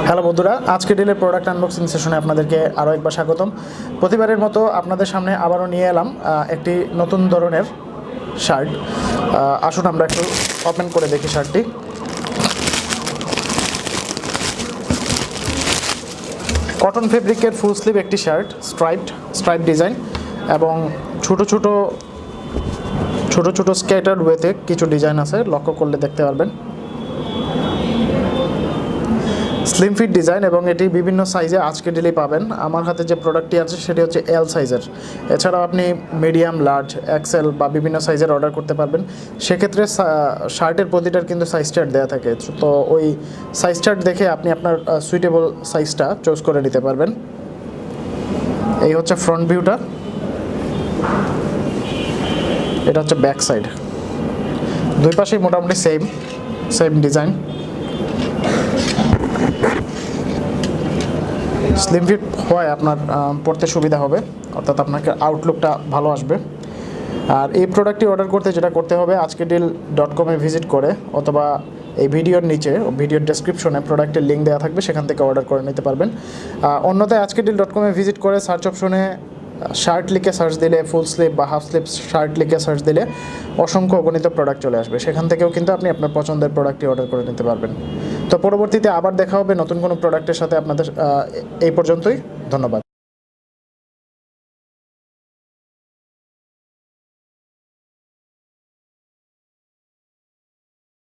Hello বন্ধুরা, আজকে ডিলের product unboxing সেশনে আপনাদেরকে আরও একবার স্বাগতম। প্রতিবারের মতো আপনাদের সামনে আবারও নিয়ে এলাম একটি নতুন ধরনের শার্ট। আসুন আমরা একটু ওপেন করে দেখি শার্টটি। কটন ফেব্রিকের ফুল স্লিভ একটি শার্ট, স্ট্রাইপ ডিজাইন এবং ছোট ছোট স্ক্যাটার্ড ওয়েতে কিছু ডিজাইন আছে, লক্ষ্য করলে দেখতে পারবেন। স্লিম ফিট ডিজাইন এবং এটি বিভিন্ন সাইজে আজকে ডিলে পাবেন। আমার হাতে যে প্রোডাক্টটি আছে সেটি হচ্ছে এল সাইজের। এছাড়াও আপনি মিডিয়াম, লার্জ, এক্সেল বা বিভিন্ন সাইজের অর্ডার করতে পারবেন। সেক্ষেত্রে শার্টের প্রতিটার কিন্তু সাইজ চার্ট দেওয়া থাকে, তো ওই সাইজ চার্ট দেখে আপনি আপনার সুইটেবল সাইজটা চুজ করে নিতে পারবেন। এই হচ্ছে ফ্রন্ট ভিউটা, এটা হচ্ছে ব্যাক সাইড। দুই পাশেই মোটামুটি সেম ডিজাইন। স্লিম ফিট হয় আপনার পড়তে সুবিধা হবে, অর্থাৎ আপনাকে আউটলুকটা ভালো আসবে। আর এই প্রোডাক্টটি অর্ডার করতে যেটা করতে হবে, আজকেডিল.com ভিজিট করে অথবা এই ভিডিওর নিচে ভিডিওর ডেসক্রিপশনে প্রোডাক্টের লিঙ্ক দেওয়া থাকবে, সেখান থেকে অর্ডার করে নিতে পারবেন। অন্যথায় আজকেডিল.com ভিজিট করে সার্চ অপশনে শার্ট লিখে সার্চ দিলে, ফুল স্লিভ বা হাফ স্লিভ শার্ট লিখে সার্চ দিলে অসংখ্য অগণিত প্রোডাক্ট চলে আসবে। সেখান থেকেও কিন্তু আপনি আপনার পছন্দের প্রোডাক্টটি অর্ডার করে নিতে পারবেন। তো পরবর্তীতে আবার দেখা হবে নতুন কোনো প্রোডাক্টের সাথে। আপনাদের এই পর্যন্তই, ধন্যবাদ।